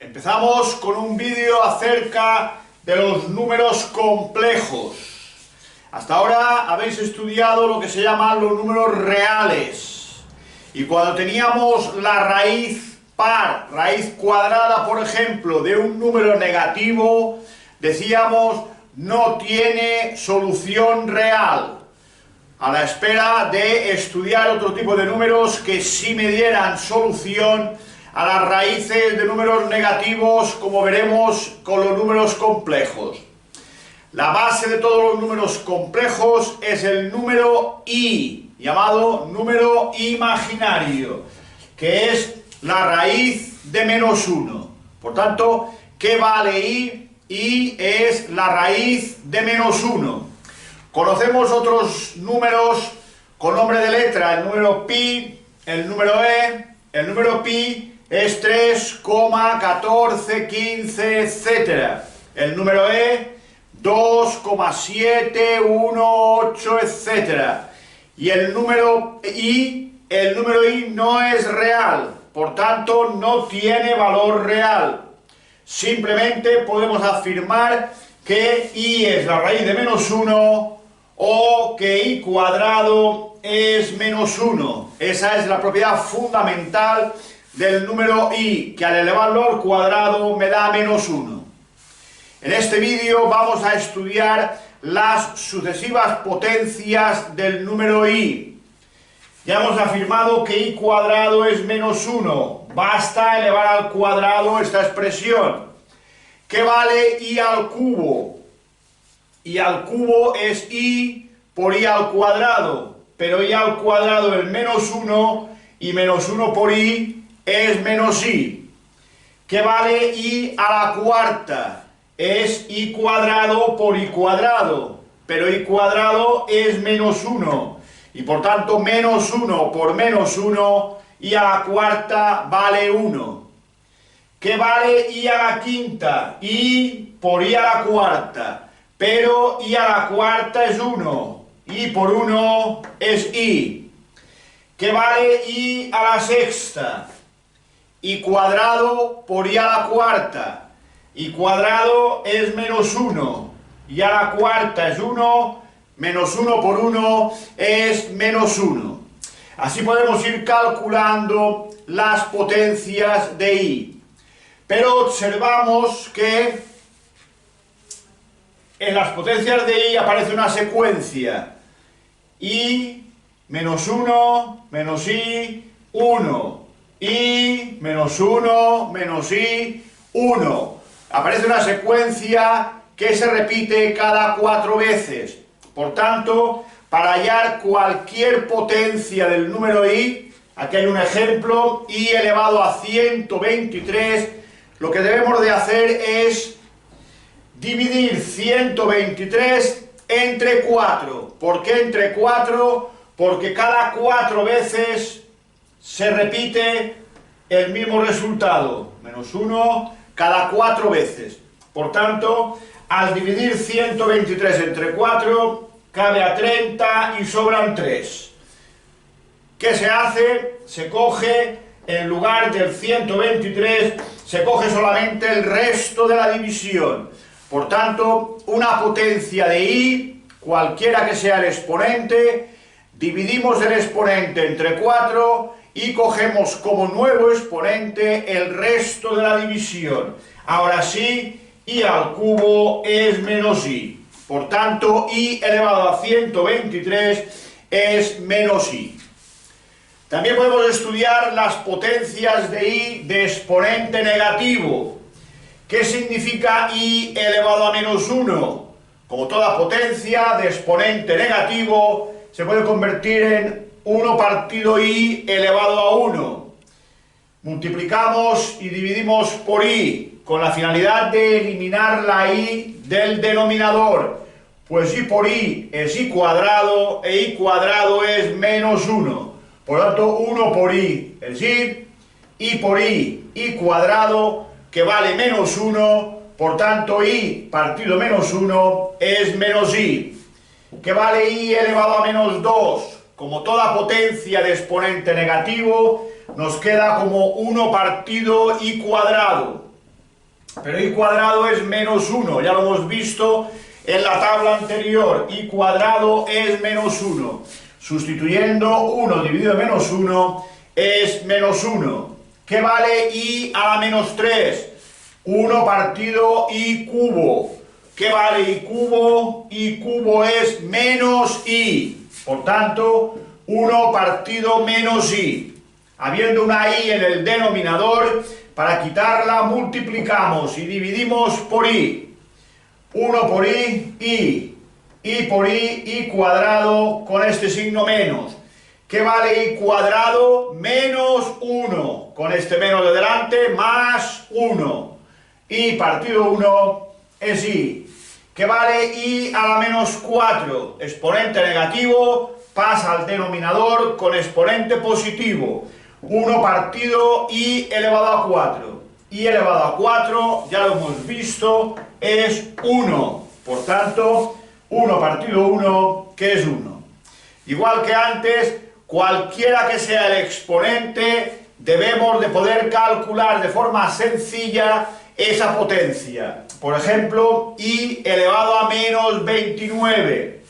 Empezamos con un vídeo acerca de los números complejos. Hasta ahora habéis estudiado lo que se llaman los números reales. Y cuando teníamos la raíz par, raíz cuadrada, por ejemplo, de un número negativo, decíamos no tiene solución real. A la espera de estudiar otro tipo de números que sí me dieran solución a las raíces de números negativos, como veremos con los números complejos. La base de todos los números complejos es el número i, llamado número imaginario, que es la raíz de menos 1. Por tanto, ¿qué vale i? I es la raíz de menos 1. Conocemos otros números con nombre de letra, el número pi, el número e, el número pi es 3, 14, 15, etc. El número e, 2, 7, 1, 8, etc. Y el número i no es real, por tanto no tiene valor real. Simplemente podemos afirmar que i es la raíz de menos 1 o que i cuadrado es menos 1. Esa es la propiedad fundamental del número i, que al elevarlo al cuadrado me da menos 1. En este vídeo vamos a estudiar las sucesivas potencias del número i. Ya hemos afirmado que i cuadrado es menos 1. Basta elevar al cuadrado esta expresión. ¿Qué vale i al cubo? I al cubo es i por i al cuadrado, pero i al cuadrado es menos 1 y menos 1 por i es menos i. ¿Qué vale i a la cuarta? Es i cuadrado por i cuadrado, pero i cuadrado es menos 1 y por tanto menos 1 por menos 1, i a la cuarta vale 1. ¿Qué vale i a la quinta? I por i a la cuarta, pero i a la cuarta es 1, i por 1 es i. ¿Qué vale i a la sexta? I cuadrado por i a la cuarta, i cuadrado es menos 1, i a la cuarta es 1, menos 1 por 1 es menos 1. Así podemos ir calculando las potencias de i. Pero observamos que en las potencias de i aparece una secuencia. I, menos 1, menos i, 1. I, menos 1, menos i, 1. Aparece una secuencia que se repite cada 4 veces. Por tanto, para hallar cualquier potencia del número i, aquí hay un ejemplo, i elevado a 123, lo que debemos de hacer es dividir 123 entre 4. ¿Por qué entre 4? Porque cada 4 veces se repite el mismo resultado, menos 1 cada 4 veces. Por tanto, al dividir 123 entre 4, cabe a 30 y sobran 3. ¿Qué se hace? Se coge, en lugar del 123, se coge solamente el resto de la división. Por tanto, una potencia de i, cualquiera que sea el exponente, dividimos el exponente entre 4 y cogemos como nuevo exponente el resto de la división. Ahora sí, i al cubo es menos i. Por tanto, i elevado a 123 es menos i. También podemos estudiar las potencias de i de exponente negativo. ¿Qué significa i elevado a menos 1? Como toda potencia de exponente negativo, se puede convertir en 1 partido i elevado a 1. Multiplicamos y dividimos por i, con la finalidad de eliminar la i del denominador, pues i por i es i cuadrado e i cuadrado es menos 1. Por lo tanto, 1 por i es i por i cuadrado, que vale menos 1, por tanto i partido menos 1 es menos i. ¿Qué vale i elevado a menos 2? Como toda potencia de exponente negativo, nos queda como 1 partido i cuadrado. pero y cuadrado es menos 1, ya lo hemos visto en la tabla anterior, y cuadrado es menos 1. Sustituyendo 1 dividido en menos 1 es menos 1. ¿Qué vale y a la menos 3? 1 partido y cubo. ¿Qué vale y cubo? Y cubo es menos i. Por tanto, 1 partido menos i. Habiendo una i en el denominador, para quitarla multiplicamos y dividimos por i. 1 por i por i cuadrado con este signo menos. ¿Qué vale i cuadrado? Menos 1. Con este menos de delante, más 1. I partido 1 es i. ¿Qué vale i a la menos 4? Exponente negativo pasa al denominador con exponente positivo. 1 partido i elevado a 4. I elevado a 4, ya lo hemos visto, es 1. Por tanto, 1 partido 1, que es 1. Igual que antes, cualquiera que sea el exponente, debemos de poder calcular de forma sencilla esa potencia. Por ejemplo, i elevado a menos 29.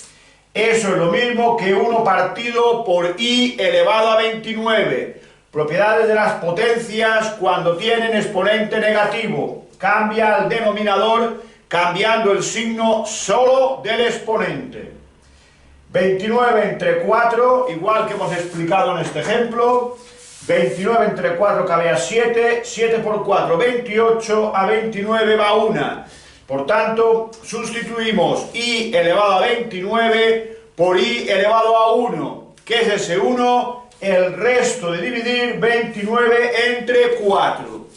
Eso es lo mismo que 1 partido por i elevado a 29. Propiedades de las potencias cuando tienen exponente negativo. Cambia el denominador cambiando el signo solo del exponente. 29 entre 4, igual que hemos explicado en este ejemplo. 29 entre 4 cabe a 7, 7 por 4, 28, a 29 va 1. Por tanto, sustituimos i elevado a 29 por i elevado a 1. ¿Qué es ese 1? El resto de dividir 29 entre 4.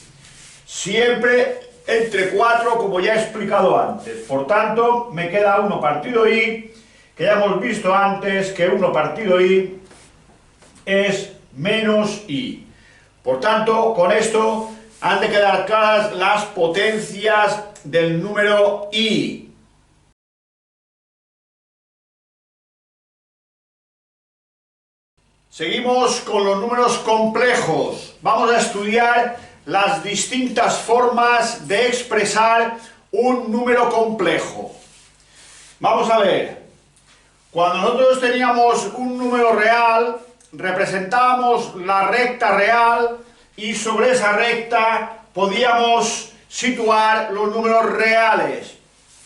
Siempre entre 4, como ya he explicado antes. Por tanto, me queda 1 partido i, que ya hemos visto antes que 1 partido i es menos i. Por tanto, con esto han de quedar claras las potencias del número i. Seguimos con los números complejos. Vamos a estudiar las distintas formas de expresar un número complejo. Vamos a ver. Cuando nosotros teníamos un número real, representábamos la recta real y sobre esa recta podíamos situar los números reales.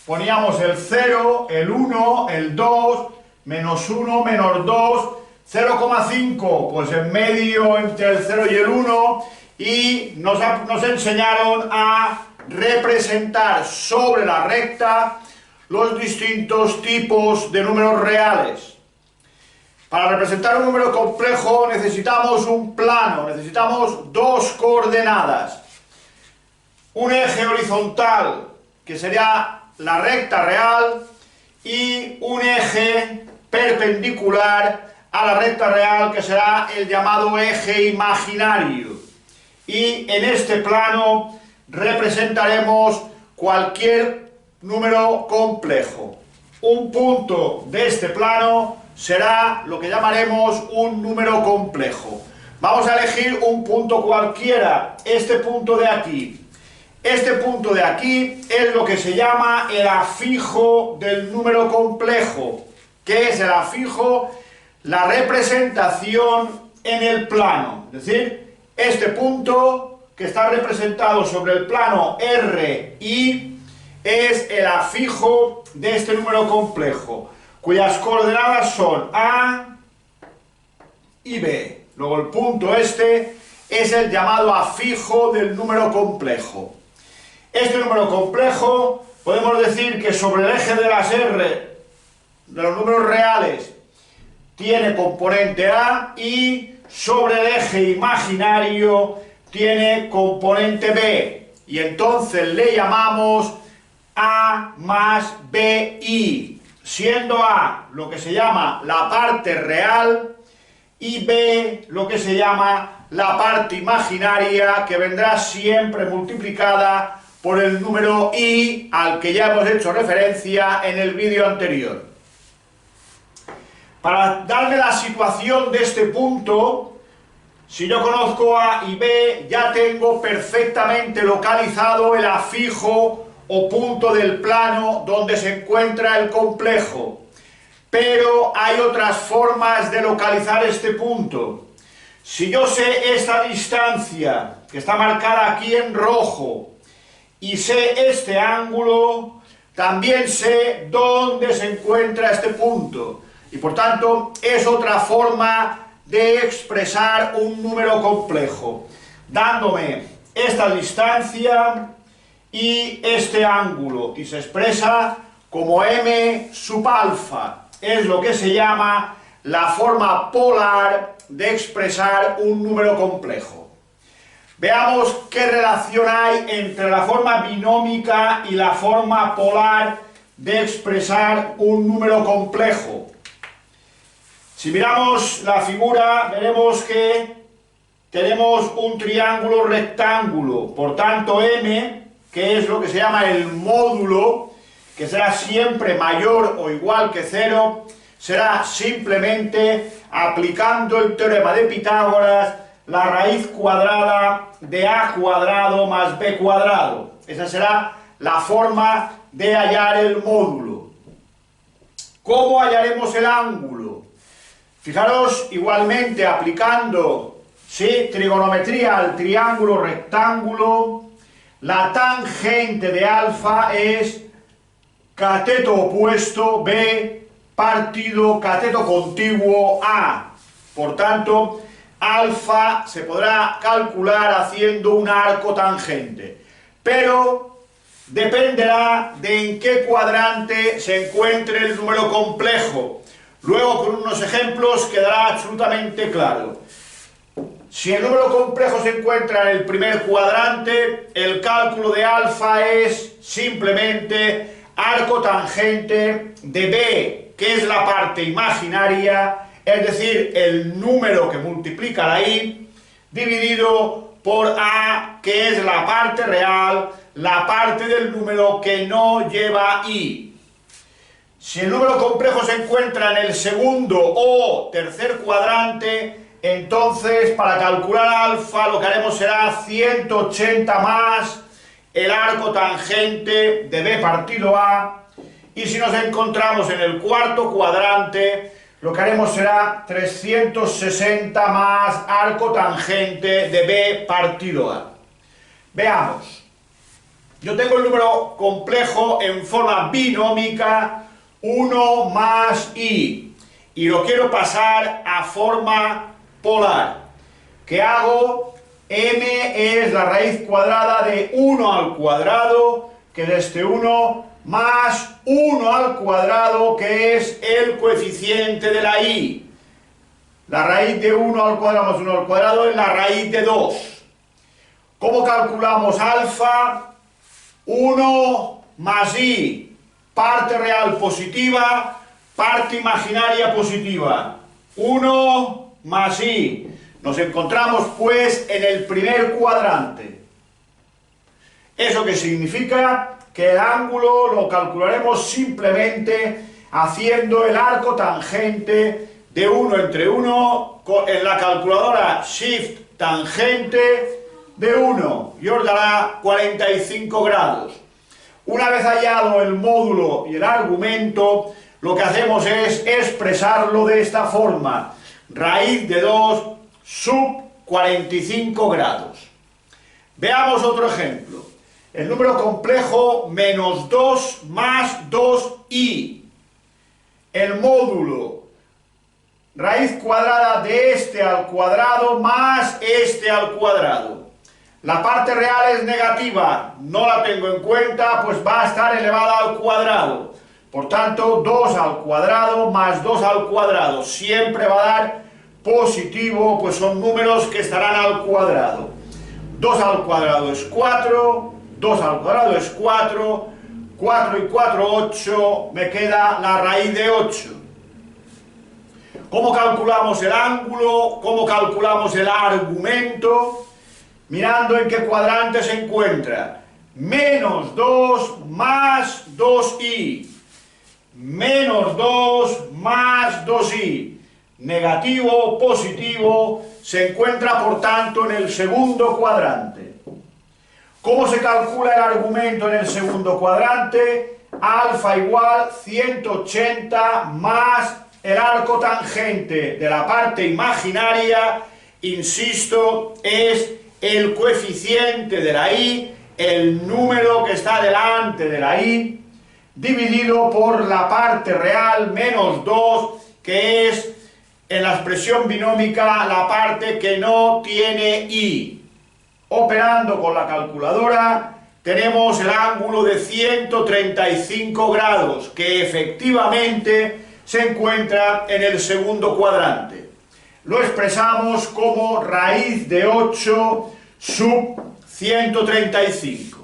Poníamos el 0, el 1, el 2, menos 1, menos 2, 0,5, pues en medio entre el 0 y el 1, y nos enseñaron a representar sobre la recta los distintos tipos de números reales. Para representar un número complejo necesitamos un plano, necesitamos dos coordenadas. Un eje horizontal, que sería la recta real, y un eje perpendicular a la recta real, que será el llamado eje imaginario. Y en este plano representaremos cualquier número complejo. Un punto de este plano será lo que llamaremos un número complejo. Vamos a elegir un punto cualquiera, este punto de aquí. Este punto de aquí es lo que se llama el afijo del número complejo. ¿Qué es el afijo? La representación en el plano. Es decir, este punto que está representado sobre el plano RI es el afijo de este número complejo, cuyas coordenadas son A y B. Luego el punto este es el llamado afijo del número complejo. Este número complejo podemos decir que sobre el eje de las R, de los números reales, tiene componente A, y sobre el eje imaginario tiene componente B. Y entonces le llamamos A más BI, siendo A lo que se llama la parte real y B lo que se llama la parte imaginaria, que vendrá siempre multiplicada por el número I al que ya hemos hecho referencia en el vídeo anterior. Para darle la situación de este punto, Si yo conozco A y B, ya tengo perfectamente localizado el afijo o punto del plano donde se encuentra el complejo. Pero hay otras formas de localizar este punto. Si yo sé esta distancia, que está marcada aquí en rojo, y sé este ángulo, también sé dónde se encuentra este punto. Y por tanto, es otra forma de expresar un número complejo, dándome esta distancia y este ángulo, y se expresa como m sub alfa. Es lo que se llama la forma polar de expresar un número complejo. Veamos qué relación hay entre la forma binómica y la forma polar de expresar un número complejo. Si miramos la figura, veremos que tenemos un triángulo rectángulo, por tanto m, que es lo que se llama el módulo, que será siempre mayor o igual que 0, será simplemente aplicando el teorema de Pitágoras, la raíz cuadrada de a cuadrado más b cuadrado. Esa será la forma de hallar el módulo. ¿Cómo hallaremos el ángulo? Fijaros, igualmente aplicando trigonometría al triángulo rectángulo, la tangente de alfa es cateto opuesto b partido cateto contiguo a. Por tanto, alfa se podrá calcular haciendo un arco tangente, pero dependerá de en qué cuadrante se encuentre el número complejo. Luego, con unos ejemplos, quedará absolutamente claro. Si el número complejo se encuentra en el primer cuadrante, el cálculo de alfa es simplemente arco tangente de b, que es la parte imaginaria, es decir, el número que multiplica la i, dividido por a, que es la parte real, la parte del número que no lleva i. Si el número complejo se encuentra en el segundo o tercer cuadrante, entonces para calcular alfa lo que haremos será 180 más el arco tangente de b partido a, y si nos encontramos en el cuarto cuadrante, lo que haremos será 360 más arco tangente de b partido a. Veamos. Yo tengo el número complejo en forma binómica 1 más i, y lo quiero pasar a forma polar. ¿Qué hago? M es la raíz cuadrada de 1 al cuadrado, que es este 1, más 1 al cuadrado, que es el coeficiente de la i. La raíz de 1 al cuadrado más 1 al cuadrado es la raíz de 2. ¿Cómo calculamos alfa? 1 más i. Parte real positiva, parte imaginaria positiva. 1 más i. Nos encontramos pues en el primer cuadrante. ¿Eso qué significa? Que el ángulo lo calcularemos simplemente haciendo el arco tangente de 1 entre 1 en la calculadora Shift tangente de 1 y os dará 45 grados. Una vez hallado el módulo y el argumento, lo que hacemos es expresarlo de esta forma: raíz de 2 sub 45 grados. Veamos otro ejemplo. El número complejo menos 2 más 2i. El módulo, raíz cuadrada de este al cuadrado más este al cuadrado. La parte real es negativa, no la tengo en cuenta, pues va a estar elevada al cuadrado. Por tanto, 2 al cuadrado más 2 al cuadrado siempre va a dar positivo, pues son números que estarán al cuadrado. 2 al cuadrado es 4, 2 al cuadrado es 4, 4 y 4, 8, me queda la raíz de 8. ¿Cómo calculamos el ángulo? ¿Cómo calculamos el argumento? Mirando en qué cuadrante se encuentra. Menos 2 más 2i. Menos 2 más 2i. negativo o positivo, se encuentra por tanto en el segundo cuadrante. ¿Cómo se calcula el argumento en el segundo cuadrante? Alfa igual 180 más el arco tangente de la parte imaginaria, insisto, es el coeficiente de la y, el número que está delante de la y, dividido por la parte real menos 2, que es en la expresión binómica la parte que no tiene y. Operando con la calculadora tenemos el ángulo de 135 grados, que efectivamente se encuentra en el segundo cuadrante. Lo expresamos como raíz de 8 sub 135.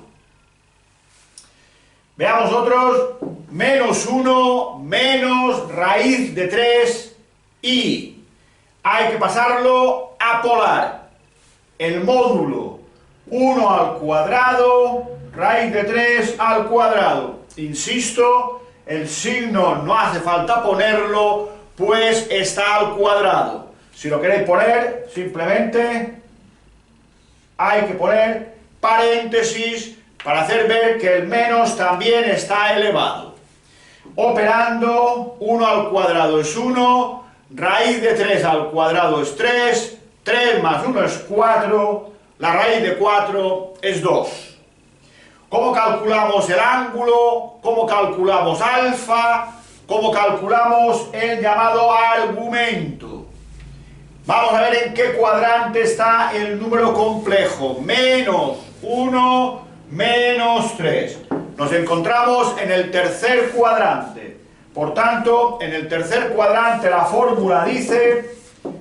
Veamos otros. Menos 1 menos raíz de 3 y hay que pasarlo a polar. El módulo 1 al cuadrado, raíz de 3 al cuadrado. Insisto, el signo no hace falta ponerlo, pues está al cuadrado. Si lo queréis poner, simplemente hay que poner paréntesis para hacer ver que el menos también está elevado. Operando, 1 al cuadrado es 1, raíz de 3 al cuadrado es 3, 3 más 1 es 4, la raíz de 4 es 2. ¿Cómo calculamos el ángulo? ¿Cómo calculamos alfa? ¿Cómo calculamos el llamado argumento? Vamos a ver en qué cuadrante está el número complejo. Menos 1, menos 3. Nos encontramos en el tercer cuadrante. Por tanto, en el tercer cuadrante la fórmula dice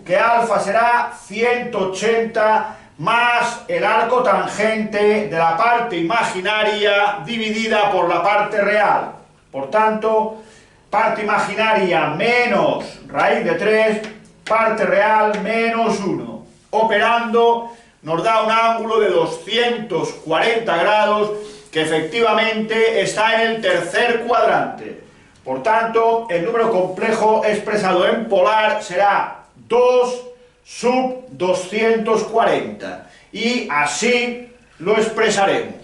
que alfa será 180 más el arco tangente de la parte imaginaria dividida por la parte real. Por tanto, parte imaginaria menos raíz de 3, parte real menos 1. Operando nos da un ángulo de 240 grados que efectivamente está en el tercer cuadrante. Por tanto, el número complejo expresado en polar será 2 sub 240 y así lo expresaremos.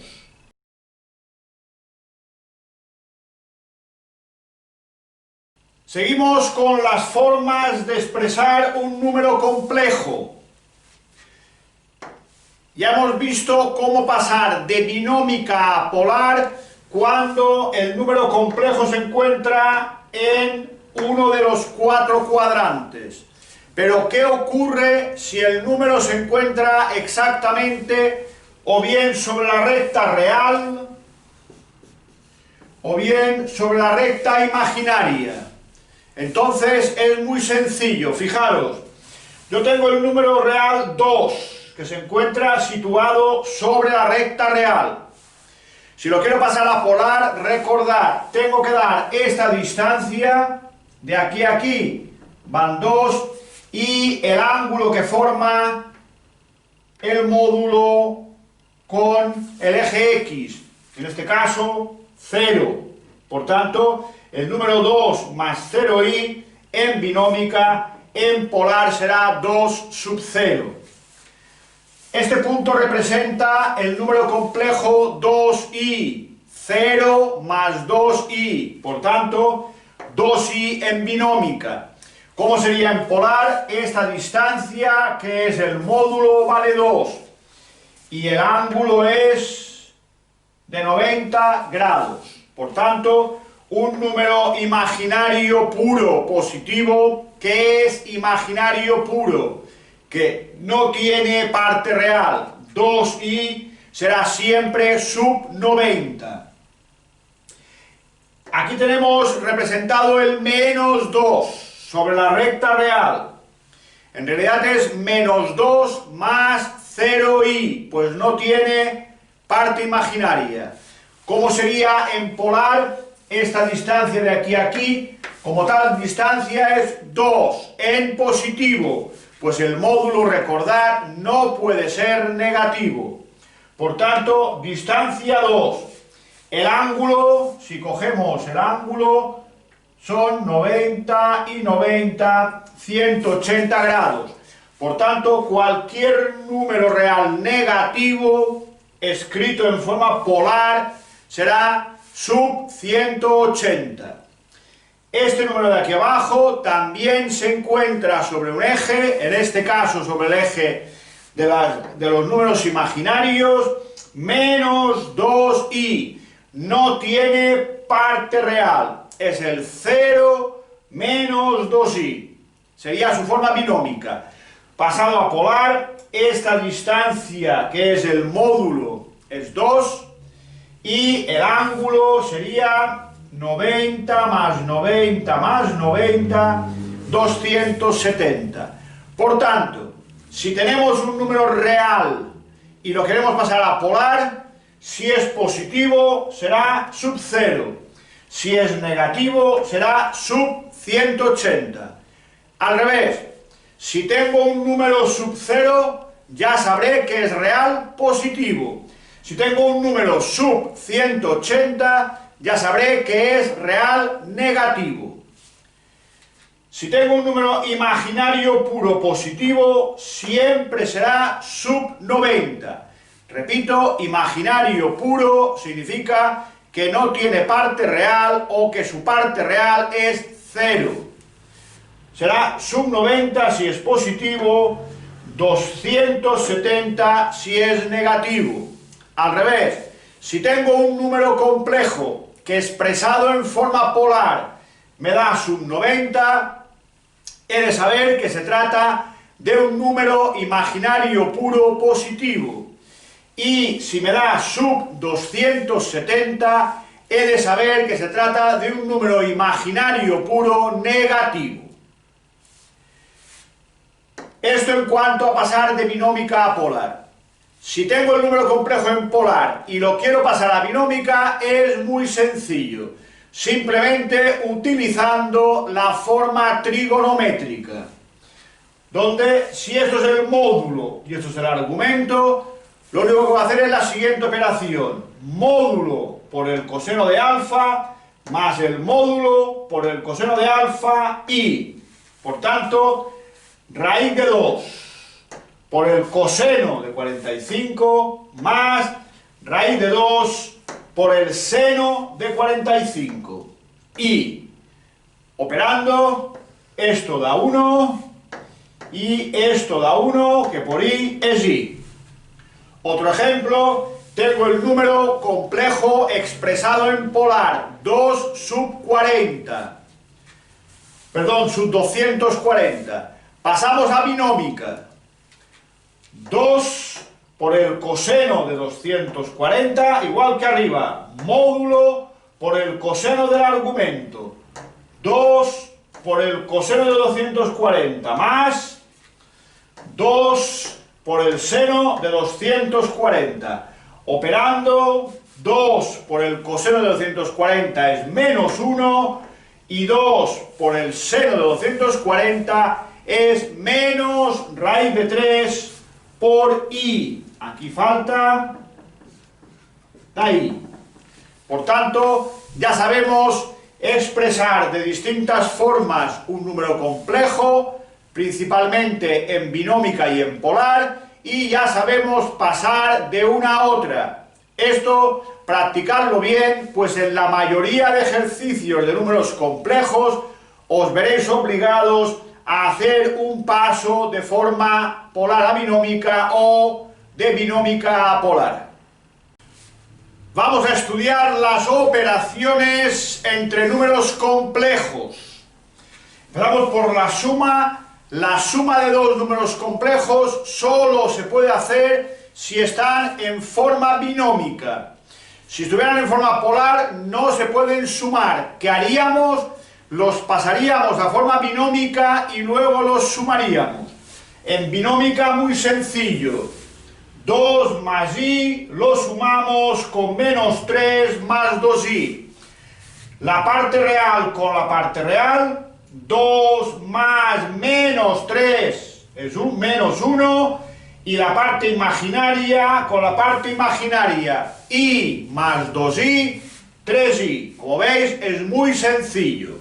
Seguimos con las formas de expresar un número complejo. Ya hemos visto cómo pasar de binómica a polar cuando el número complejo se encuentra en uno de los 4 cuadrantes. Pero ¿qué ocurre si el número se encuentra exactamente o bien sobre la recta real o bien sobre la recta imaginaria? Entonces es muy sencillo, fijaros, yo tengo el número real 2, que se encuentra situado sobre la recta real. Si lo quiero pasar a polar, recordad, tengo que dar esta distancia de aquí a aquí, van 2, y el ángulo que forma el módulo con el eje X, en este caso 0. Por tanto, el número 2 más 0i en binómica, en polar será 2 sub 0. Este punto representa el número complejo 2i, 0 más 2i, por tanto 2i en binómica. ¿Cómo sería en polar? Esta distancia, que es el módulo, vale 2 y el ángulo es de 90 grados. Por tanto, un número imaginario puro positivo, que es imaginario puro, que no tiene parte real, 2i será siempre sub 90. Aquí tenemos representado el menos 2 sobre la recta real. En realidad es menos 2 más 0i, pues no tiene parte imaginaria. ¿Cómo sería en polar? Esta distancia de aquí a aquí, como tal distancia es 2 en positivo, pues el módulo, recordad, no puede ser negativo. Por tanto, distancia 2. El ángulo, si cogemos el ángulo, son 90 y 90, 180 grados. Por tanto, cualquier número real negativo escrito en forma polar será sub 180. Este número de aquí abajo también se encuentra sobre un eje, en este caso sobre el eje de los números imaginarios, menos 2i. No tiene parte real, es el 0 menos 2i. Sería su forma binómica. Pasado a polar, esta distancia, que es el módulo, es 2, y el ángulo sería 90 más 90 más 90, 270. Por tanto, si tenemos un número real y lo queremos pasar a polar, si es positivo será sub 0, si es negativo será sub 180. Al revés, si tengo un número sub 0, ya sabré que es real positivo. Si tengo un número sub 180, ya sabré que es real negativo. Si tengo un número imaginario puro positivo, siempre será sub 90. Repito, imaginario puro significa que no tiene parte real o que su parte real es 0. Será sub 90 si es positivo, 270 si es negativo. Al revés, si tengo un número complejo que expresado en forma polar me da sub 90, he de saber que se trata de un número imaginario puro positivo. Y si me da sub 270, he de saber que se trata de un número imaginario puro negativo. Esto en cuanto a pasar de binómica a polar. Si tengo el número complejo en polar y lo quiero pasar a binómica, es muy sencillo. Simplemente utilizando la forma trigonométrica, donde si esto es el módulo y esto es el argumento, lo único que voy a hacer es la siguiente operación: módulo por el coseno de alfa más el módulo por el coseno de alfa y, por tanto, raíz de 2 por el coseno de 45 más raíz de 2 por el seno de 45. Y, operando, esto da 1 y esto da 1, que por i es i. Otro ejemplo, tengo el número complejo expresado en polar, 2 sub 40. Perdón, sub 240. Pasamos a binómica. 2 por el coseno de 240, igual que arriba, módulo por el coseno del argumento. 2 por el coseno de 240 más 2 por el seno de 240. Operando, 2 por el coseno de 240 es menos 1 y 2 por el seno de 240 es menos raíz de 3 por i. Aquí falta i. Por tanto, ya sabemos expresar de distintas formas un número complejo, principalmente en binómica y en polar, y ya sabemos pasar de una a otra. Esto, practicarlo bien, pues en la mayoría de ejercicios de números complejos os veréis obligados a hacer un paso de forma polar a binómica o de binómica a polar. Vamos a estudiar las operaciones entre números complejos. Empezamos por la suma. La suma de dos números complejos solo se puede hacer si están en forma binómica. Si estuvieran en forma polar no se pueden sumar. ¿Qué haríamos? Los pasaríamos a forma binómica y luego los sumaríamos. En binómica muy sencillo. 2 más i lo sumamos con menos 3 más 2i. La parte real con la parte real, 2 más menos 3 es un menos 1, y la parte imaginaria con la parte imaginaria, i más 2i, 3i. Como veis, es muy sencillo.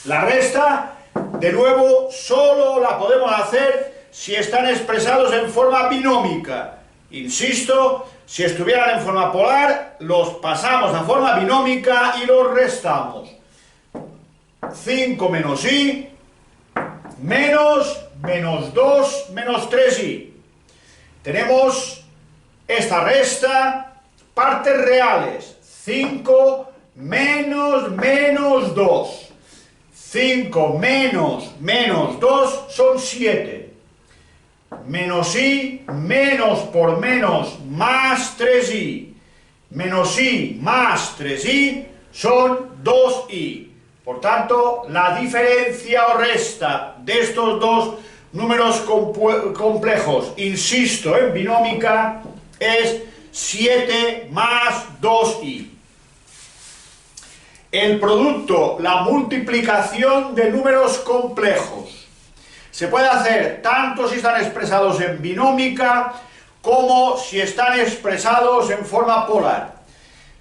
La resta, de nuevo, solo la podemos hacer si están expresados en forma binómica. Insisto, si estuvieran en forma polar, los pasamos a forma binómica y los restamos. 5 menos i, menos 2 menos 3i. Tenemos esta resta, partes reales. 5 menos 2. 5 menos 2 son 7. Menos i, menos por menos, más 3i. Menos i más 3i son 2i. Por tanto, la diferencia o resta de estos dos números complejos, insisto, en binómica, es 7 más 2i. El producto, la multiplicación de números complejos, se puede hacer tanto si están expresados en binómica como si están expresados en forma polar.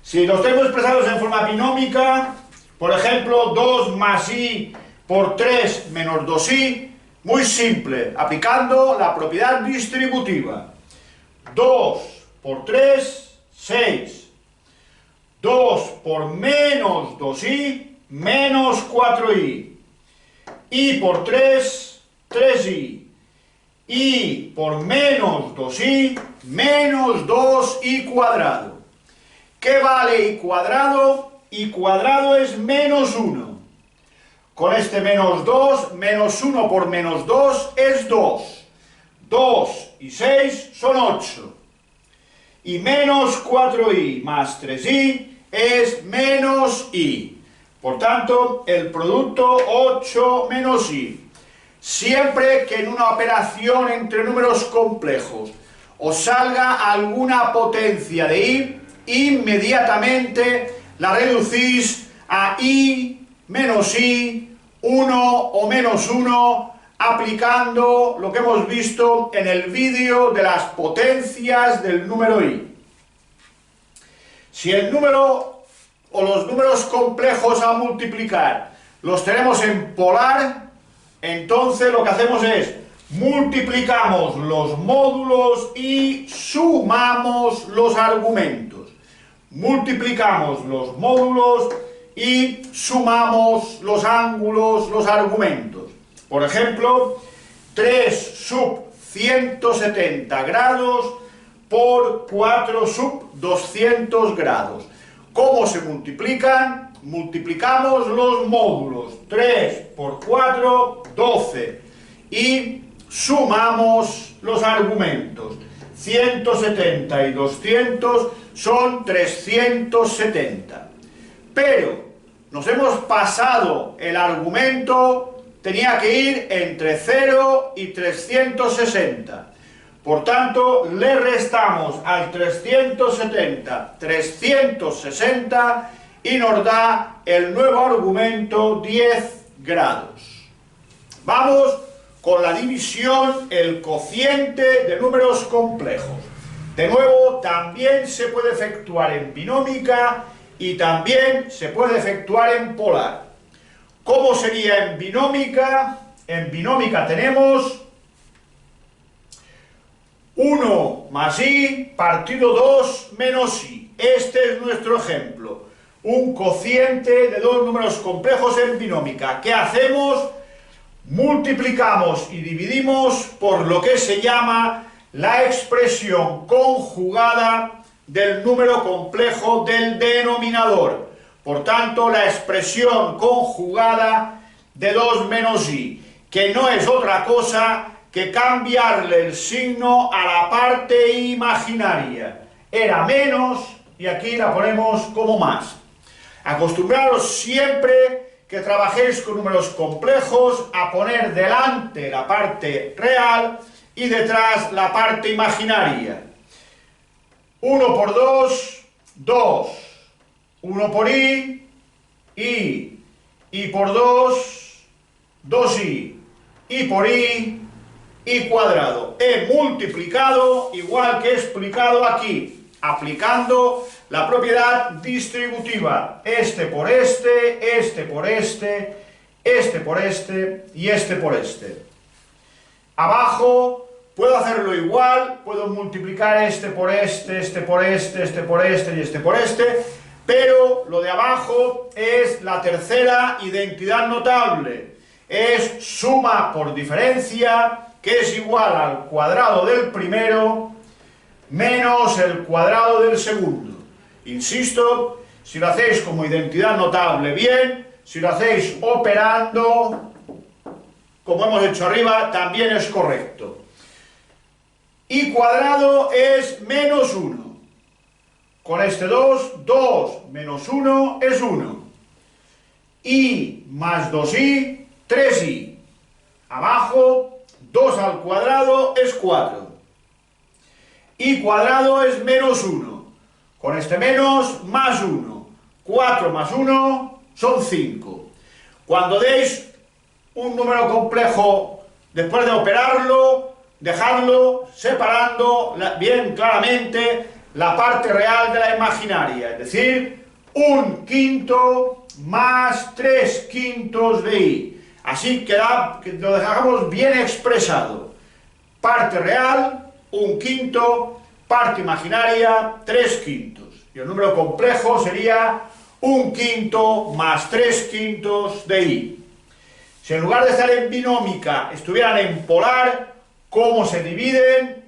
Si los tengo expresados en forma binómica, por ejemplo, 2 más i por 3 menos 2i, muy simple, aplicando la propiedad distributiva. 2 por 3, 6. 2 por menos 2i, menos 4i. I por 3, 3i. I por menos 2i, menos 2i cuadrado. ¿Qué vale i cuadrado? I cuadrado es menos 1. Con este menos 2, menos 1 por menos 2 es 2. 2 y 6 son 8. Y menos 4i más 3i es menos i. Por tanto, el producto 8 menos i. Siempre que en una operación entre números complejos os salga alguna potencia de i, inmediatamente la reducís a i menos i, 1 o menos 1, aplicando lo que hemos visto en el vídeo de las potencias del número i. Si el número o los números complejos a multiplicar los tenemos en polar, entonces lo que hacemos es multiplicamos los módulos y sumamos los argumentos. Multiplicamos los módulos y sumamos los ángulos, los argumentos. Por ejemplo, 3 sub 170 grados por 4 sub 200 grados. ¿Cómo se multiplican? Multiplicamos los módulos. 3 por 4, 12. Y sumamos los argumentos. 170 y 200 son 370. Pero nos hemos pasado el argumento, tenía que ir entre 0 y 360. Por tanto, le restamos al 370 360 y nos da el nuevo argumento 10 grados. Vamos con la división, el cociente de números complejos. De nuevo, también se puede efectuar en binómica y también se puede efectuar en polar. ¿Cómo sería en binómica? En binómica tenemos 1 más i partido 2 menos i. Este es nuestro ejemplo. Un cociente de dos números complejos en binómica. ¿Qué hacemos? Multiplicamos y dividimos por lo que se llama la expresión conjugada del número complejo del denominador. Por tanto, la expresión conjugada de 2 menos i, que no es otra cosa que cambiarle el signo a la parte imaginaria. Era menos y aquí la ponemos como más. Acostumbraros siempre que trabajéis con números complejos a poner delante la parte real y detrás la parte imaginaria. 1 por 2, 2. 1 por i, i por 2, 2i, i por i cuadrado. He multiplicado igual que he explicado aquí, aplicando la propiedad distributiva. Este por este este por este y este por este. Abajo puedo hacerlo igual, puedo multiplicar este por este, este por este, este por este y este por este, pero lo de abajo es la tercera identidad notable. Es suma por diferencia, que es igual al cuadrado del primero menos el cuadrado del segundo. Insisto, si lo hacéis como identidad notable, bien. Si lo hacéis operando, como hemos hecho arriba, también es correcto. Y cuadrado es menos 1. Con este 2, 2 menos 1 es 1. Y más 2i, 3i. Abajo, 2 al cuadrado es 4. Y cuadrado es menos 1. Con este menos, más 1. 4 más 1 son 5. Cuando deis un número complejo, después de operarlo, dejadlo separando bien claramente la parte real de la imaginaria, es decir, 1/5 más 3/5 de i. Así que lo dejamos bien expresado. Parte real, 1/5, parte imaginaria, 3/5. Y el número complejo sería 1/5 más 3/5 de i. Si en lugar de estar en binómica estuvieran en polar, ¿cómo se dividen?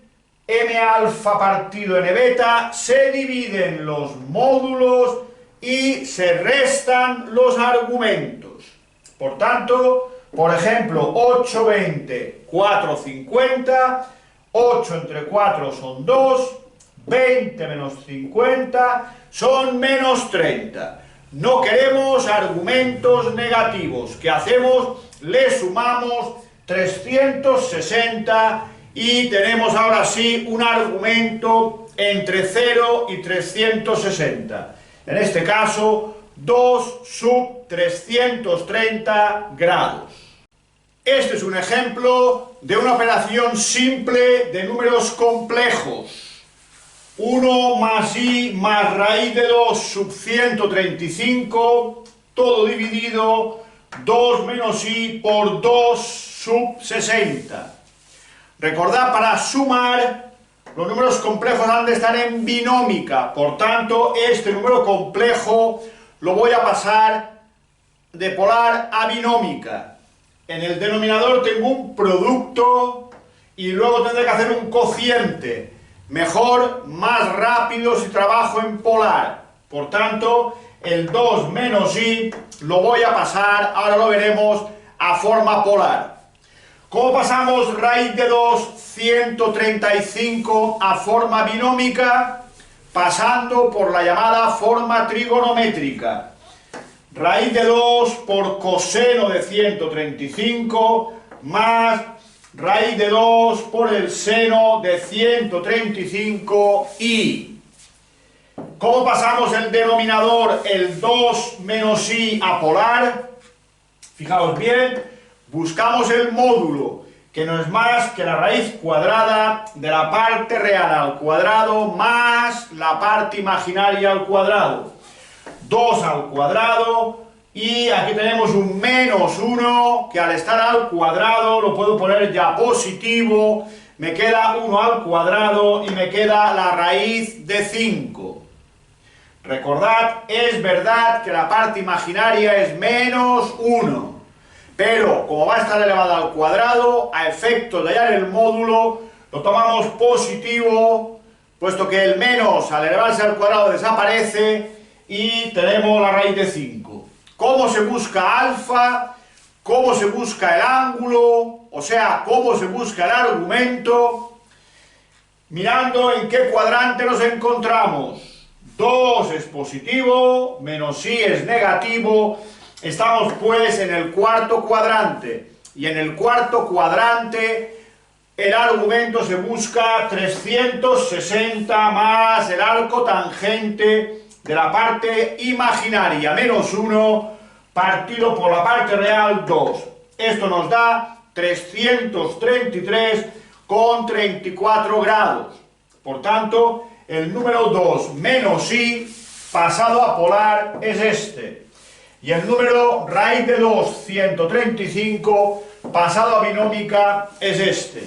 M alfa partido n beta, se dividen los módulos y se restan los argumentos. Por tanto, por ejemplo, 8, 20, 4, 50, 8 entre 4 son 2, 20 menos 50 son menos 30. No queremos argumentos negativos. ¿Qué hacemos? Le sumamos 360 y tenemos ahora sí un argumento entre 0 y 360. En este caso, 2 sub 330 grados. Este es un ejemplo de una operación simple de números complejos. 1 más i más raíz de 2 sub 135, todo dividido, 2 menos i por 2 sub 60. Recordad, para sumar, los números complejos han de estar en binómica, por tanto, este número complejo lo voy a pasar de polar a binómica. En el denominador tengo un producto y luego tendré que hacer un cociente. Mejor, más rápido si trabajo en polar. Por tanto, el 2 menos i lo voy a pasar, ahora lo veremos, a forma polar. ¿Cómo pasamos raíz de 2, 135 a forma binómica? Pasando por la llamada forma trigonométrica. Raíz de 2 por coseno de 135 más raíz de 2 por el seno de 135i. ¿Cómo pasamos el denominador, el 2 menos i, a polar? Fijaos bien, buscamos el módulo, que no es más que la raíz cuadrada de la parte real al cuadrado más la parte imaginaria al cuadrado. 2 al cuadrado. Y aquí tenemos un menos 1, que al estar al cuadrado lo puedo poner ya positivo, me queda 1 al cuadrado y me queda la raíz de 5. Recordad, es verdad que la parte imaginaria es menos 1, pero como va a estar elevada al cuadrado, a efectos de hallar el módulo, lo tomamos positivo, puesto que el menos al elevarse al cuadrado desaparece y tenemos la raíz de 5. ¿Cómo se busca alfa? ¿Cómo se busca el ángulo? O sea, ¿cómo se busca el argumento? Mirando en qué cuadrante nos encontramos. 2 es positivo, menos i es negativo. Estamos pues en el cuarto cuadrante. Y en el cuarto cuadrante el argumento se busca 360 más el arco tangente de la parte imaginaria, menos 1, partido por la parte real, 2. Esto nos da 333,34 grados. Por tanto, el número 2 menos i, pasado a polar, es este. y el número raíz de 2, 135, pasado a binómica, es este.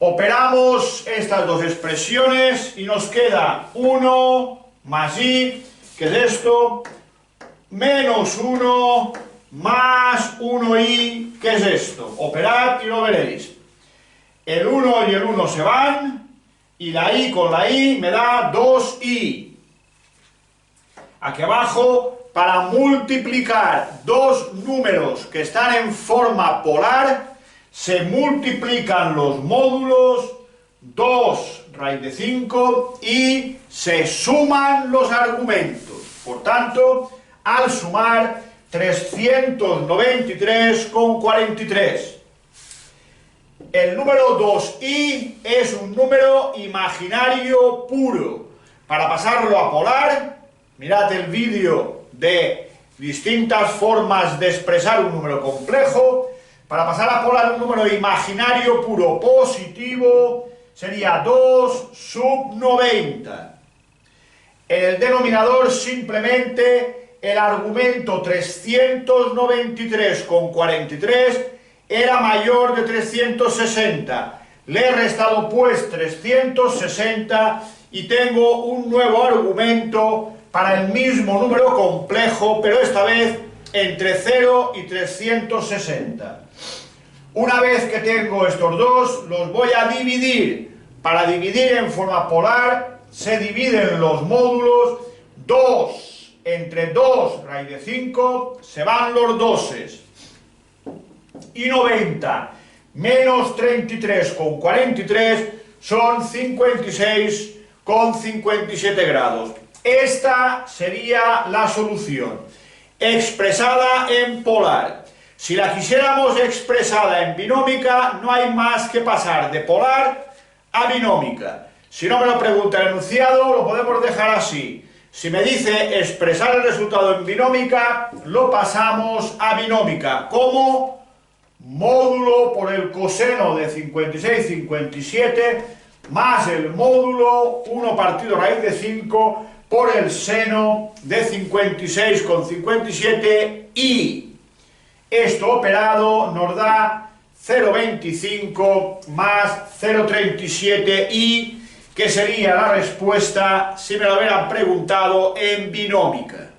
Operamos estas dos expresiones y nos queda 1 más i, que es esto, menos 1 más 1i, que es esto. Operad y lo veréis. El 1 y el 1 se van, y la i con la i me da 2i. Aquí abajo, para multiplicar dos números que están en forma polar, se multiplican los módulos 2 raíz de 5 y se suman los argumentos. Por tanto, al sumar 393,43. El número 2i es un número imaginario puro. Para pasarlo a polar, mirad el vídeo de distintas formas de expresar un número complejo. Para pasar a polar un número imaginario puro positivo sería 2 sub 90. En el denominador simplemente el argumento 393,43 era mayor de 360. Le he restado pues 360 y tengo un nuevo argumento para el mismo número complejo, pero esta vez entre 0 y 360. Una vez que tengo estos dos, los voy a dividir. Para dividir en forma polar, se dividen los módulos. 2 entre 2 raíz de 5, se van los doses. Y 90 menos 33,43 son 56,57 grados. Esta sería la solución, expresada en polar. Si la quisiéramos expresada en binómica, no hay más que pasar de polar a binómica. Si no me lo pregunta el enunciado, lo podemos dejar así. Si me dice expresar el resultado en binómica, lo pasamos a binómica como módulo por el coseno de 56,57 más el módulo 1 partido raíz de 5 por el seno de 56,57 y esto operado nos da 0,25 más 0,37 y que sería la respuesta si me lo hubieran preguntado en binómica.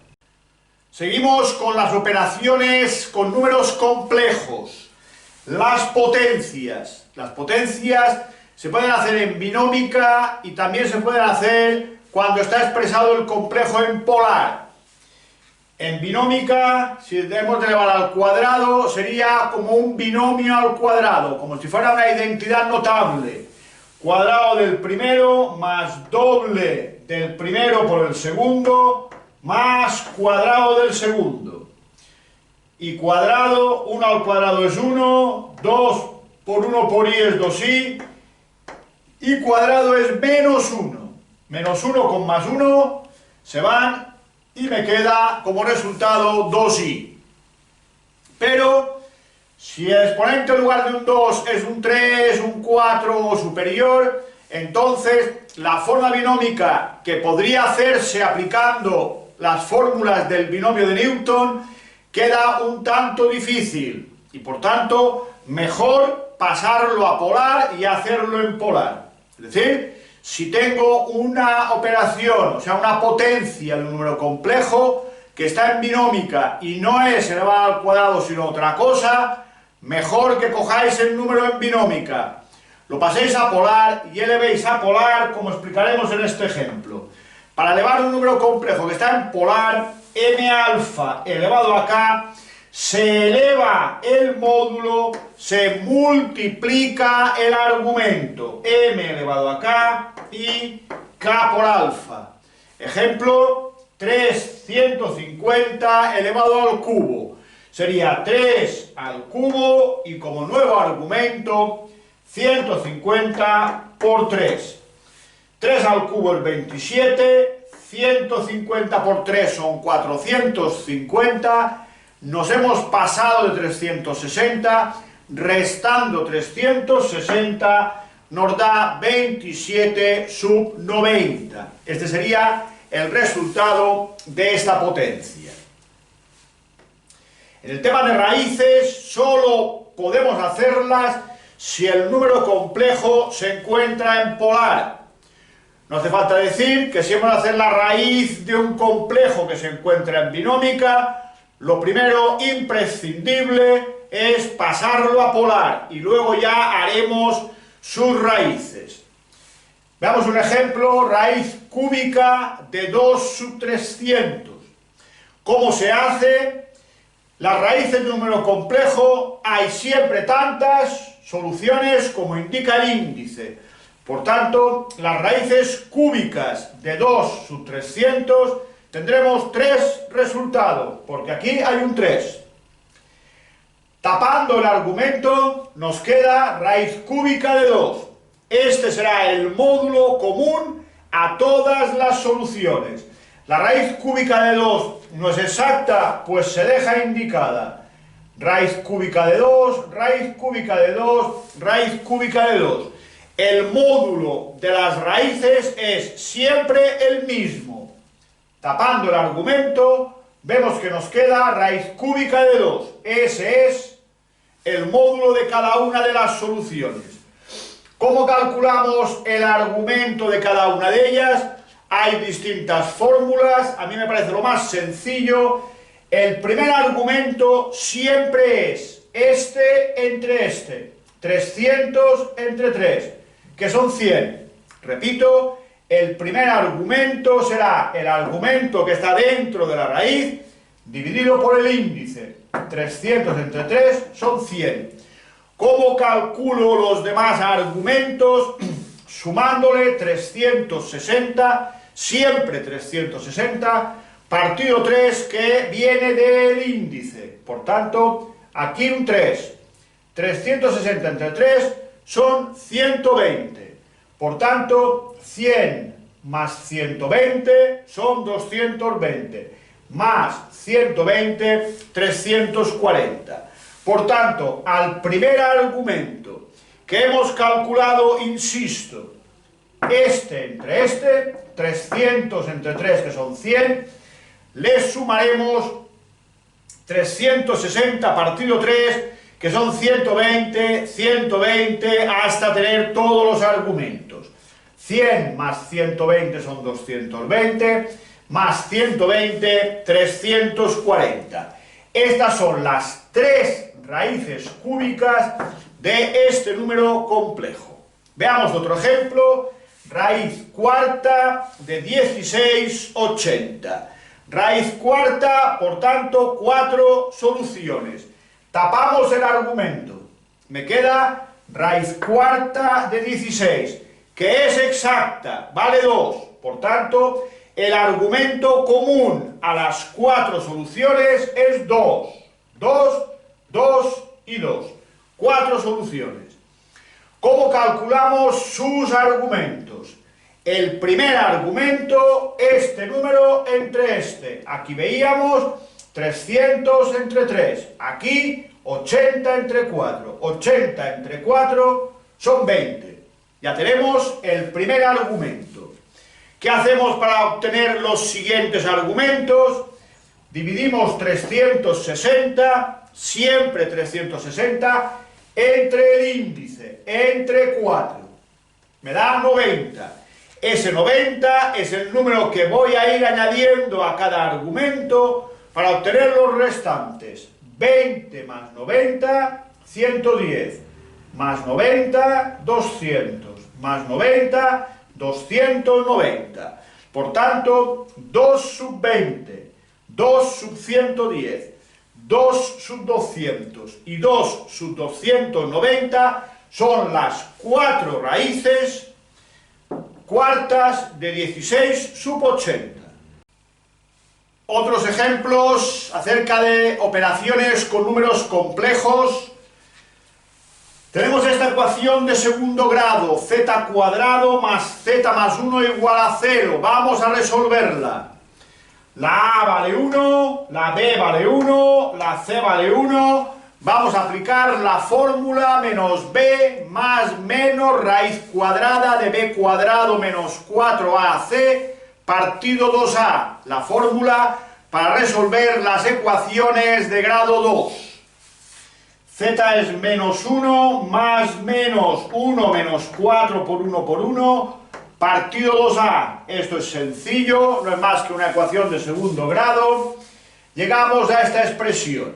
Seguimos con las operaciones con números complejos. Las potencias. Las potencias se pueden hacer en binómica y también se pueden hacer cuando está expresado el complejo en polar. En binómica, si tenemos de elevar al cuadrado, sería como un binomio al cuadrado, como si fuera una identidad notable. Cuadrado del primero más doble del primero por el segundo más cuadrado del segundo. Y cuadrado, 1 al cuadrado es 1, 2 por 1 por i es 2i, y cuadrado es menos 1. Menos 1 con más 1 se van y me queda como resultado 2i. Pero si el exponente en lugar de un 2 es un 3, un 4 o superior, entonces la forma binómica que podría hacerse aplicando las fórmulas del binomio de Newton queda un tanto difícil y por tanto mejor pasarlo a polar y hacerlo en polar. Es decir, si tengo una operación, o sea una potencia de un número complejo que está en binómica y no es elevado al cuadrado sino otra cosa, mejor que cojáis el número en binómica, lo paséis a polar y elevéis a polar como explicaremos en este ejemplo. Para elevar un número complejo que está en polar, m alfa elevado a k, se eleva el módulo, se multiplica el argumento, m elevado a k y k por alfa. Ejemplo, 350 elevado al cubo. Sería 3 al cubo y como nuevo argumento, 150 por 3. 3 al cubo es 27, 150 por 3 son 450, nos hemos pasado de 360, restando 360 nos da 27 sub 90. Este sería el resultado de esta potencia. En el tema de raíces solo podemos hacerlas si el número complejo se encuentra en polar. No hace falta decir que si hemos de hacer la raíz de un complejo que se encuentra en binómica, lo primero imprescindible es pasarlo a polar y luego ya haremos sus raíces. Veamos un ejemplo, raíz cúbica de 2 sub 300. ¿Cómo se hace? Las raíces de un número complejo hay siempre tantas soluciones como indica el índice. Por tanto, las raíces cúbicas de 2 sub 300 tendremos 3 resultados, porque aquí hay un 3. Tapando el argumento nos queda raíz cúbica de 2. Este será el módulo común a todas las soluciones. La raíz cúbica de 2 no es exacta, pues se deja indicada. Raíz cúbica de 2, raíz cúbica de 2, raíz cúbica de 2. El módulo de las raíces es siempre el mismo. Tapando el argumento, vemos que nos queda raíz cúbica de 2. Ese es el módulo de cada una de las soluciones. ¿Cómo calculamos el argumento de cada una de ellas? Hay distintas fórmulas. A mí me parece lo más sencillo. El primer argumento siempre es este entre este. 300 entre 3, que son 100. Repito, el primer argumento será el argumento que está dentro de la raíz dividido por el índice. 300 entre 3 son 100. ¿Cómo calculo los demás argumentos? Sumándole 360, siempre 360, partido 3 que viene del índice. Por tanto, aquí un 3. 360 entre 3 son 120. Por tanto, 100 más 120 son 220. Más 120, 340. Por tanto, al primer argumento que hemos calculado, insisto, este entre este, 300 entre 3 que son 100, le sumaremos 360 partido 3 que son 120, 120 hasta tener todos los argumentos. 100 más 120 son 220, más 120, 340. Estas son las 3 raíces cúbicas de este número complejo. Veamos otro ejemplo. Raíz cuarta de 1680. Raíz cuarta, por tanto, 4 soluciones. Tapamos el argumento. Me queda raíz cuarta de 16, que es exacta, vale 2. Por tanto, el argumento común a las 4 soluciones es 2. 2, 2 y 2. 4 soluciones. ¿Cómo calculamos sus argumentos? El primer argumento, este número entre este. Aquí veíamos 300 entre 3. Aquí 80 entre 4. 80 entre 4 son 20. Ya tenemos el primer argumento. ¿Qué hacemos para obtener los siguientes argumentos? Dividimos 360, siempre 360, entre el índice, entre 4. Me da 90. Ese 90 es el número que voy a ir añadiendo a cada argumento para obtener los restantes. 20 más 90, 110. Más 90, 200. Más 90, 290. Por tanto, 2 sub 20, 2 sub 110, 2 sub 200 y 2 sub 290 son las 4 raíces cuartas de 16 sub 80. Otros ejemplos acerca de operaciones con números complejos. Tenemos esta ecuación de segundo grado, z cuadrado más z más 1 igual a 0. Vamos a resolverla. La A vale 1, la B vale 1, la C vale 1. Vamos a aplicar la fórmula menos b más menos raíz cuadrada de b cuadrado menos 4ac partido 2a. La fórmula para resolver las ecuaciones de grado 2. Z es menos 1 más menos 1 menos 4 por 1 por 1 partido 2a. Esto es sencillo, no es más que una ecuación de segundo grado. Llegamos a esta expresión.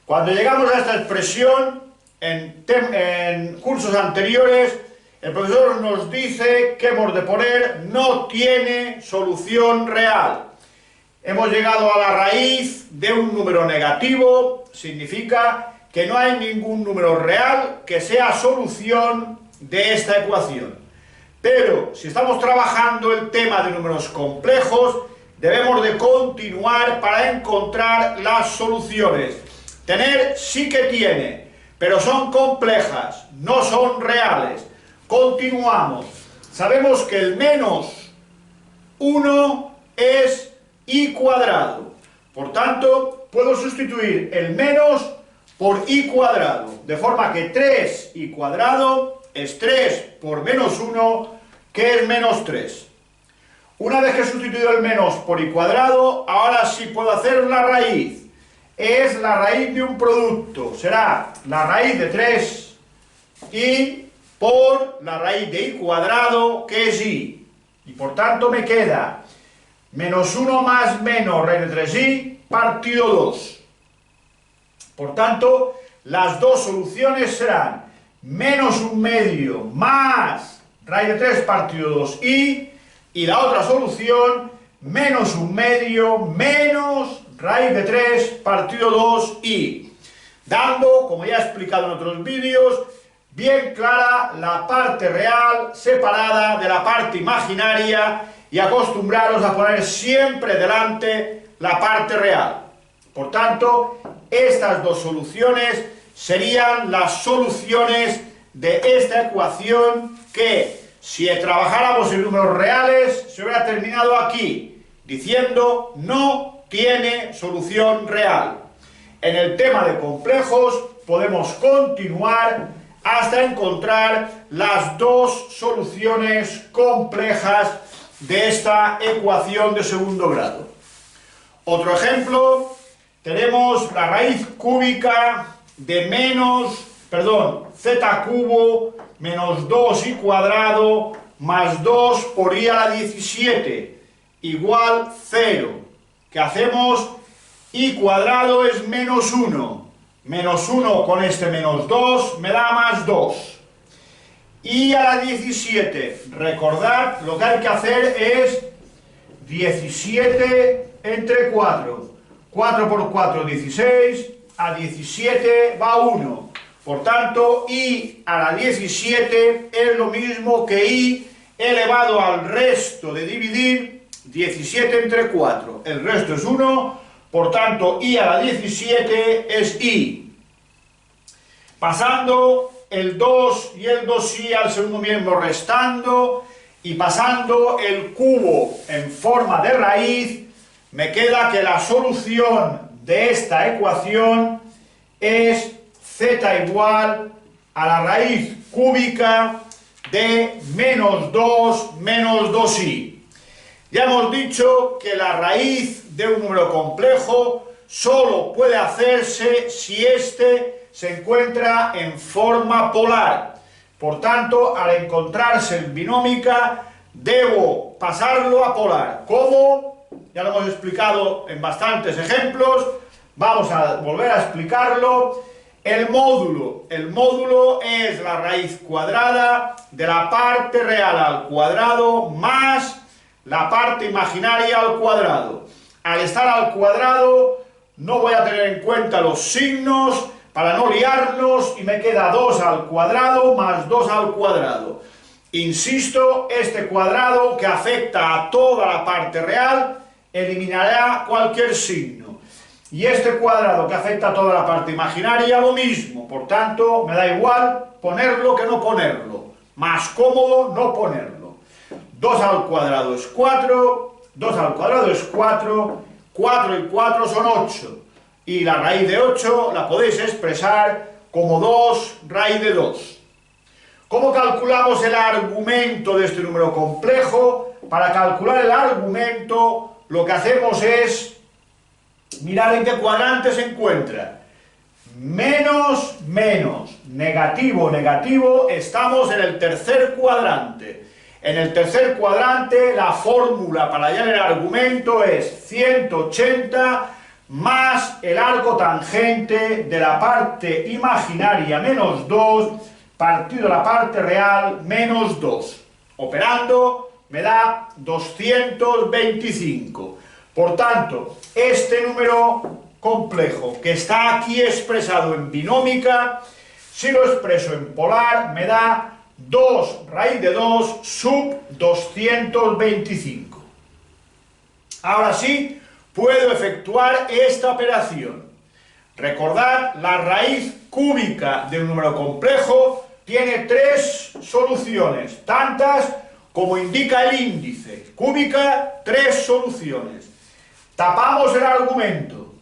Cuando llegamos a esta expresión, en cursos anteriores, el profesor nos dice que hemos de poner no tiene solución real. Hemos llegado a la raíz de un número negativo, significa que no hay ningún número real que sea solución de esta ecuación. Pero si estamos trabajando el tema de números complejos, debemos de continuar para encontrar las soluciones. Tener sí que tiene, pero son complejas, no son reales. Continuamos. Sabemos que el menos 1 es y cuadrado. Por tanto, puedo sustituir el menos por y cuadrado, de forma que 3y cuadrado es 3 por menos 1, que es menos 3. Una vez que he sustituido el menos por y cuadrado, ahora sí puedo hacer la raíz. Es la raíz de un producto, será la raíz de 3y por la raíz de y cuadrado, que es y. Y por tanto me queda menos 1 más menos raíz de 3y partido 2. Por tanto, las dos soluciones serán menos 1/2 más raíz de 3 partido 2y, y la otra solución menos 1/2 menos raíz de 3 partido 2y, dando, como ya he explicado en otros vídeos, bien clara la parte real separada de la parte imaginaria y acostumbraros a poner siempre delante la parte real. Por tanto, estas dos soluciones serían las soluciones de esta ecuación que, si trabajáramos en números reales, se hubiera terminado aquí, diciendo no tiene solución real. En el tema de complejos podemos continuar hasta encontrar las dos soluciones complejas de esta ecuación de segundo grado. Otro ejemplo, tenemos la raíz cúbica de z cubo menos 2y cuadrado más 2 por y a la 17 igual 0. ¿Qué hacemos? Y cuadrado es menos 1. Menos 1 con este menos 2 me da más 2. Y a la 17, recordad, lo que hay que hacer es 17 entre 4. 4 por 4, 16, a 17 va 1. Por tanto, y a la 17 es lo mismo que y elevado al resto de dividir 17 entre 4. El resto es 1, por tanto, y a la 17 es y. Pasando el 2 y el 2y al segundo miembro restando, y pasando el cubo en forma de raíz, me queda que la solución de esta ecuación es z igual a la raíz cúbica de menos 2 menos 2y. Ya hemos dicho que la raíz de un número complejo solo puede hacerse si éste se encuentra en forma polar. Por tanto, al encontrarse en binómica, debo pasarlo a polar. ¿Cómo? Ya lo hemos explicado en bastantes ejemplos, vamos a volver a explicarlo. El módulo es la raíz cuadrada de la parte real al cuadrado más la parte imaginaria al cuadrado. Al estar al cuadrado no voy a tener en cuenta los signos para no liarnos y me queda 2 al cuadrado más 2 al cuadrado. Insisto, este cuadrado que afecta a toda la parte real eliminará cualquier signo. Y este cuadrado que afecta a toda la parte imaginaria, lo mismo. Por tanto, me da igual ponerlo que no ponerlo. Más cómodo no ponerlo. 2 al cuadrado es 4, 2 al cuadrado es 4, 4 y 4 son 8. Y la raíz de 8 la podéis expresar como 2 raíz de 2. ¿Cómo calculamos el argumento de este número complejo? Para calcular el argumento, lo que hacemos es Mirad en qué cuadrante se encuentra. Menos, menos, negativo, negativo, estamos en el tercer cuadrante. En el tercer cuadrante la fórmula para hallar el argumento es 180 más el arco tangente de la parte imaginaria menos 2 partido la parte real menos 2. Operando me da 225. Por tanto, este número complejo que está aquí expresado en binómica, si lo expreso en polar, me da 2 raíz de 2 sub 225. Ahora sí, puedo efectuar esta operación. Recordad, la raíz cúbica de un número complejo tiene 3 soluciones, tantas como indica el índice. Cúbica, 3 soluciones. Tapamos el argumento.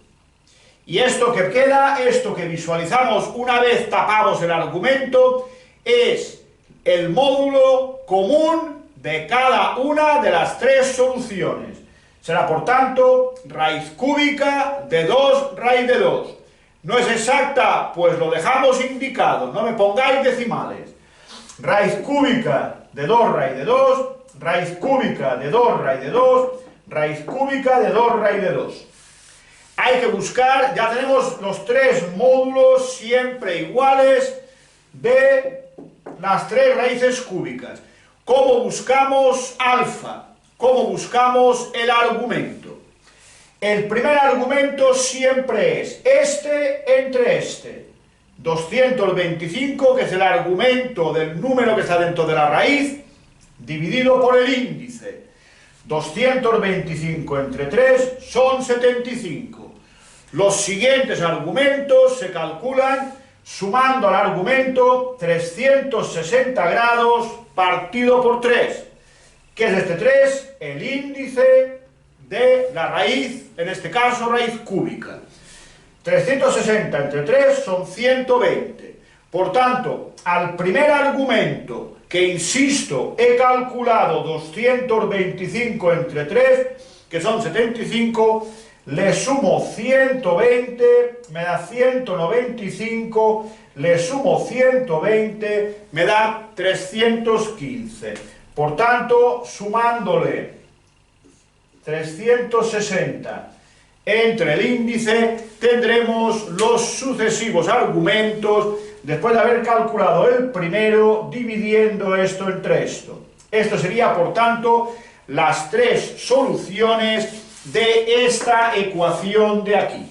Y esto que queda, esto que visualizamos una vez tapamos el argumento, es el módulo común de cada una de las 3 soluciones. Será, por tanto, raíz cúbica de 2 raíz de 2. ¿No es exacta? Pues lo dejamos indicado, no me pongáis decimales. Raíz cúbica de 2 raíz de 2, raíz cúbica de 2 raíz de 2, raíz cúbica de 2 raíz de 2. Hay que buscar, ya tenemos los 3 módulos siempre iguales de las 3 raíces cúbicas. ¿Cómo buscamos alfa? ¿Cómo buscamos el argumento? El primer argumento siempre es este entre este. 225, que es el argumento del número que está dentro de la raíz, dividido por el índice. 225 entre 3 son 75. Los siguientes argumentos se calculan sumando al argumento 360 grados partido por 3. ¿Qué es este 3? El índice de la raíz, en este caso raíz cúbica. 360 entre 3 son 120. Por tanto, al primer argumento, que insisto, he calculado 225 entre 3, que son 75, le sumo 120, me da 195, le sumo 120, me da 315. Por tanto, sumándole 360 entre el índice, tendremos los sucesivos argumentos después de haber calculado el primero dividiendo esto entre esto. Esto sería, por tanto, las 3 soluciones de esta ecuación de aquí.